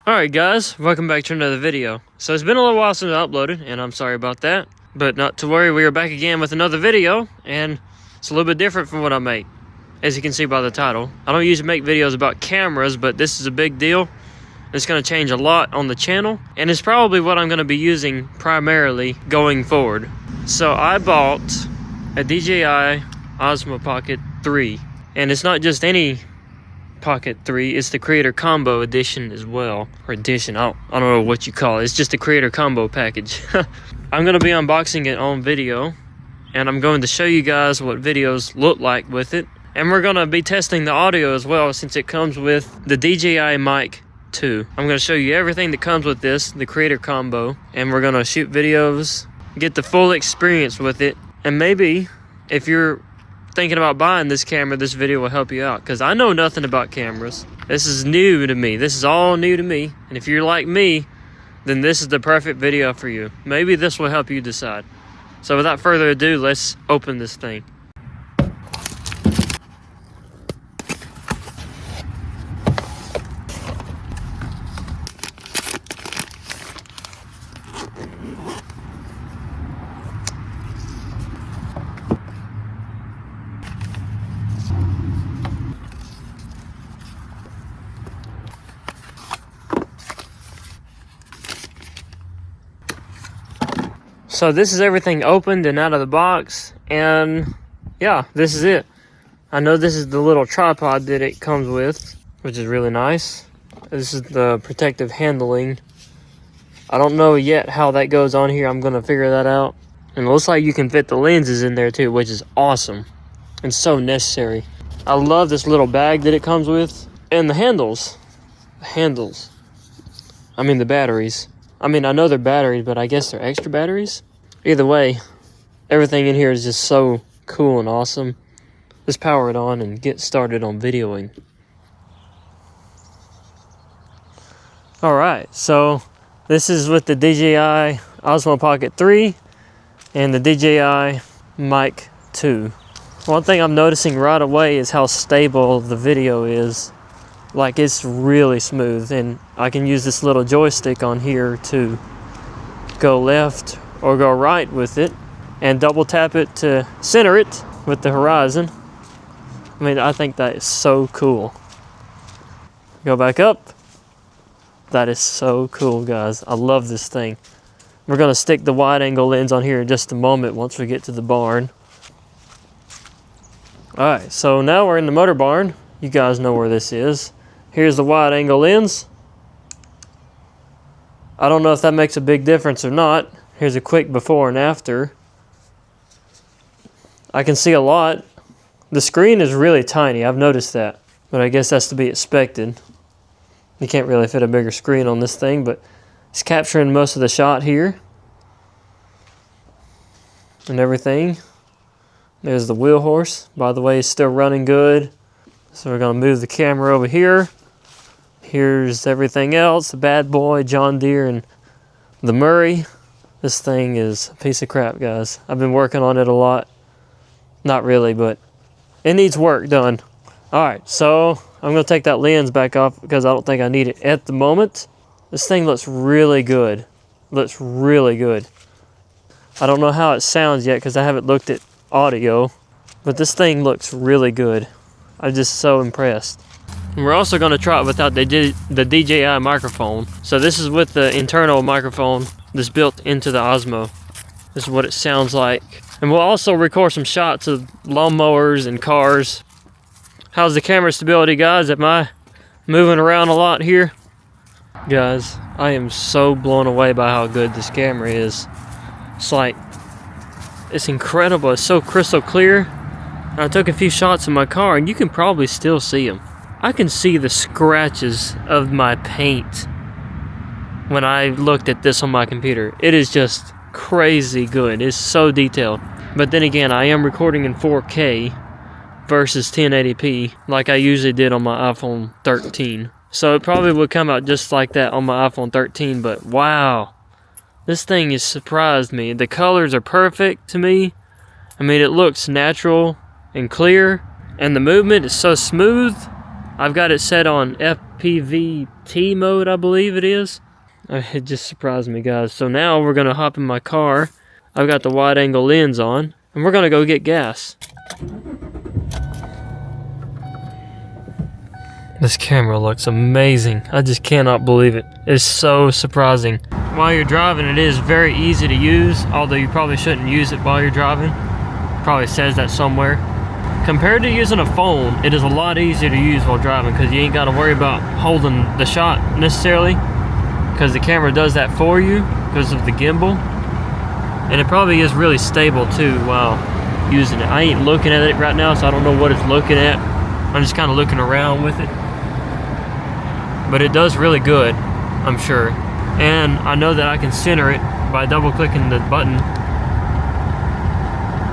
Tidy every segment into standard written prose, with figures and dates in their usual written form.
Alright guys, welcome back to another video. So it's been a little while since I uploaded, and I'm sorry about that. But not to worry, we are back again with another video, and it's a little bit different from what I make. As you can see by the title. I don't usually make videos about cameras, but this is a big deal. It's going to change a lot on the channel, and it's probably what I'm going to be using primarily going forward. So I bought a DJI Osmo Pocket 3, and it's not just any Pocket 3, it's the Creator Combo Edition as well. Or edition, I don't know what you call it. It's just the Creator Combo package. I'm going to be unboxing it on video, and I'm going to show you guys what videos look like with it. And we're going to be testing the audio as well, since it comes with the DJI Mic 2. I'm going to show you everything that comes with this, the Creator Combo, and we're going to shoot videos, get the full experience with it, and maybe if you're thinking about buying this camera, this video will help you out, because I know nothing about cameras. This is new to me. This is all new to me, and if you're like me, then this is the perfect video for you. Maybe this will help you decide. So without further ado, let's open this thing. So this is everything opened and out of the box, and yeah, this is it. I know this is the little tripod that it comes with, which is really nice. This is the protective handling. I don't know yet how that goes on here. I'm gonna figure that out. And it looks like you can fit the lenses in there too, which is awesome and so necessary. I love this little bag that it comes with, and the handles. I mean the batteries. I mean, I know they're batteries, but I guess they're extra batteries. Either way, everything in here is just so cool and awesome. Let's power it on and get started on videoing. Alright, so this is with the DJI Osmo Pocket 3 and the DJI Mic 2. One thing I'm noticing right away is how stable the video is. Like, it's really smooth, and I can use this little joystick on here to go left or go right with it, and double tap it to center it with the horizon. I mean, I think that is so cool. Go back up. That is so cool, guys. I love this thing. We're going to stick the wide angle lens on here in just a moment once we get to the barn. Alright, so now we're in the motor barn. You guys know where this is. Here's the wide angle lens. I don't know if that makes a big difference or not. Here's a quick before and after. I can see a lot. The screen is really tiny, I've noticed that. But I guess that's to be expected. You can't really fit a bigger screen on this thing, but it's capturing most of the shot here. And everything. There's the wheel horse. By the way, it's still running good. So we're going to move the camera over here. Here's everything else. The bad boy, John Deere, and the Murray. This thing is a piece of crap, guys. I've been working on it a lot. Not really, but it needs work done. Alright, so I'm going to take that lens back off because I don't think I need it at the moment. This thing looks really good. Looks really good. I don't know how it sounds yet because I haven't looked at audio, but this thing looks really good. I'm just so impressed. And we're also going to try it without the DJI microphone. So this is with the internal microphone that's built into the Osmo. This is what it sounds like. And we'll also record some shots of lawnmowers and cars. How's the camera stability, guys? Am I moving around a lot here? Guys, I am so blown away by how good this camera is. It's like, it's incredible. It's so crystal clear. I took a few shots in my car, and you can probably still see them. I can see the scratches of my paint when I looked at this on my computer. It is just crazy good. It's so detailed. But then again, I am recording in 4K versus 1080p like I usually did on my iPhone 13. So it probably would come out just like that on my iPhone 13, but wow. This thing has surprised me. The colors are perfect to me. I mean, it looks natural and clear, and the movement is so smooth. I've got it set on FPV-T mode, I believe it is. It just surprised me, guys. So now we're gonna hop in my car. I've got the wide angle lens on, and we're gonna go get gas. This camera looks amazing. I just cannot believe it. It's so surprising. While you're driving, it is very easy to use, although you probably shouldn't use it while you're driving. Probably says that somewhere. Compared to using a phone, it is a lot easier to use while driving because you ain't got to worry about holding the shot necessarily, because the camera does that for you because of the gimbal. And it probably is really stable too while using it. I ain't looking at it right now, so I don't know what it's looking at. I'm just kind of looking around with it. But it does really good, I'm sure. And I know that I can center it by double clicking the button,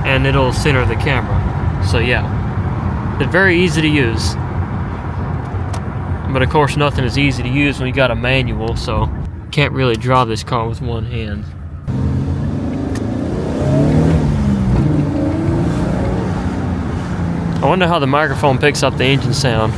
and it'll center the camera. So yeah, it's very easy to use. But of course nothing is easy to use when you got a manual, so can't really drive this car with one hand. I wonder how the microphone picks up the engine sound.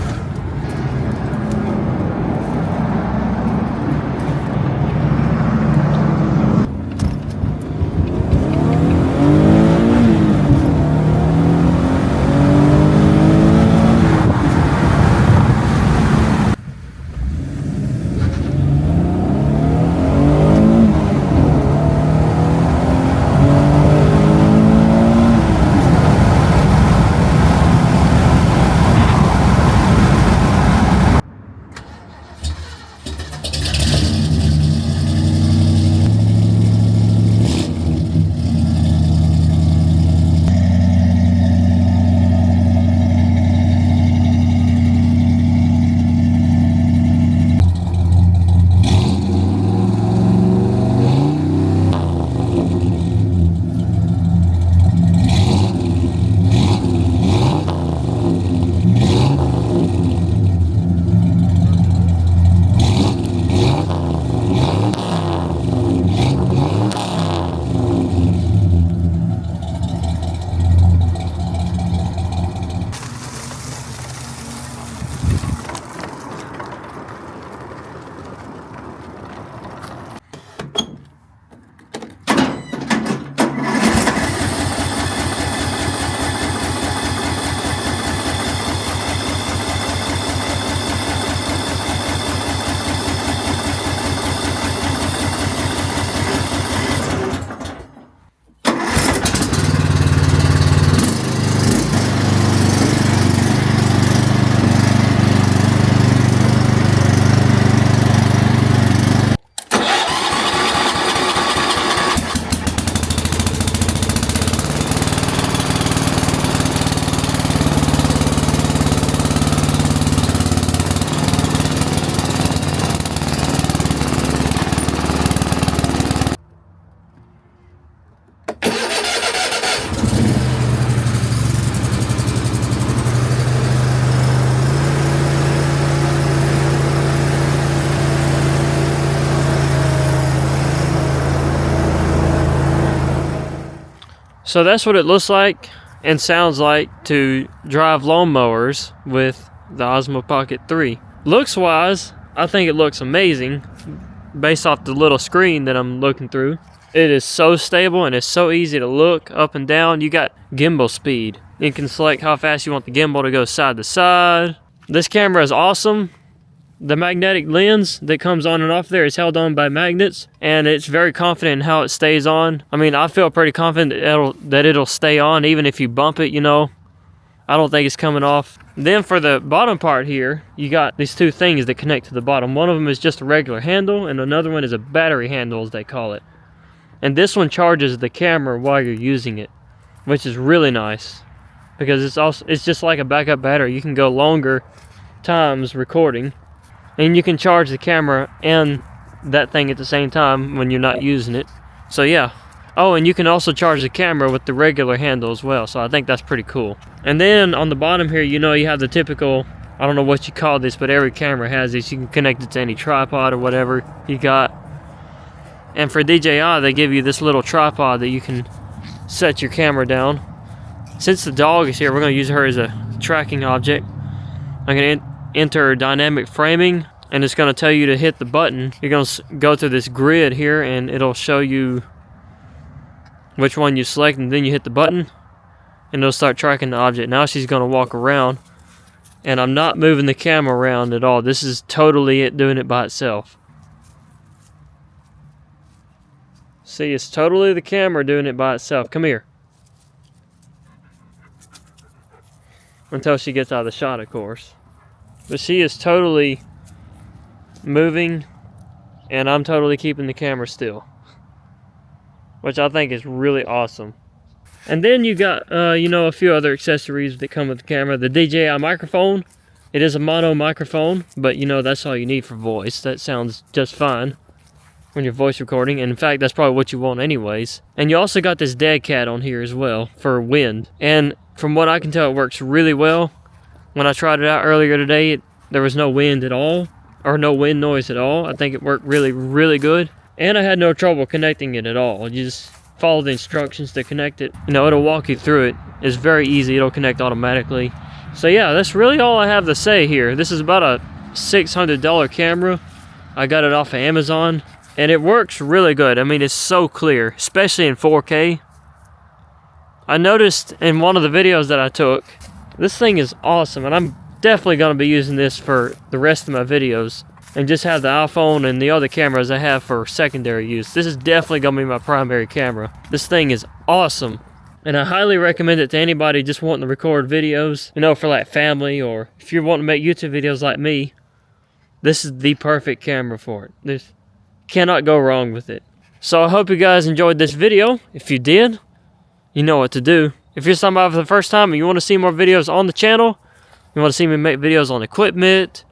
So that's what it looks like and sounds like to drive lawnmowers with the Osmo Pocket 3. Looks wise, I think it looks amazing based off the little screen that I'm looking through. It is so stable and it's so easy to look up and down. You got gimbal speed. You can select how fast you want the gimbal to go side to side. This camera is awesome. The magnetic lens that comes on and off there is held on by magnets, and it's very confident in how it stays on. I mean, I feel pretty confident that it'll stay on even if you bump it, you know. I don't think it's coming off. Then for the bottom part here, you got these two things that connect to the bottom. One of them is just a regular handle, and another one is a battery handle, as they call it. And this one charges the camera while you're using it, which is really nice because it's just like a backup battery. You can go longer times recording, and you can charge the camera and that thing at the same time when you're not using it. So yeah. Oh, and you can also charge the camera with the regular handle as well, so I think that's pretty cool. And then on the bottom here, you know, you have the typical, I don't know what you call this, but every camera has this. You can connect it to any tripod or whatever you got. And for DJI, they give you this little tripod that you can set your camera down. Since the dog is here, we're going to use her as a tracking object. I'm going to enter dynamic framing, and it's going to tell you to hit the button. You're going to go through this grid here, and it'll show you which one you select, and then you hit the button, and it'll start tracking the object. Now she's going to walk around, and I'm not moving the camera around at all. This is totally it doing it by itself. See, it's totally the camera doing it by itself. Come here. Until she gets out of the shot, of course. But she is totally moving, and I'm totally keeping the camera still, which I think is really awesome. And then you got, you know, a few other accessories that come with the camera. The DJI microphone. It is a mono microphone, but you know, that's all you need for voice. That sounds just fine when you're voice recording, and in fact, that's probably what you want anyways. And you also got this dead cat on here as well for wind. And from what I can tell, it works really well. When I tried it out earlier today, there was no wind at all, or no wind noise at all. I think it worked really, really good. And I had no trouble connecting it at all. You just follow the instructions to connect it. You know, it'll walk you through it. It's very easy. It'll connect automatically. So yeah, that's really all I have to say here. This is about a $600 camera. I got it off of Amazon, and it works really good. I mean, it's so clear, especially in 4K. I noticed in one of the videos that I took, this thing is awesome, and I'm definitely going to be using this for the rest of my videos, and just have the iPhone and the other cameras I have for secondary use. This is definitely going to be my primary camera. This thing is awesome, and I highly recommend it to anybody just wanting to record videos, you know, for like family, or if you're wanting to make YouTube videos like me. This is the perfect camera for it. There's cannot go wrong with it. So I hope you guys enjoyed this video. If you did, you know what to do. If you're somebody for the first time and you want to see more videos on the channel, you want to see me make videos on equipment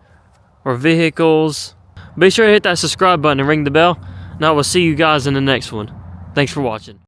or vehicles, be sure to hit that subscribe button and ring the bell, and I will see you guys in the next one. Thanks for watching.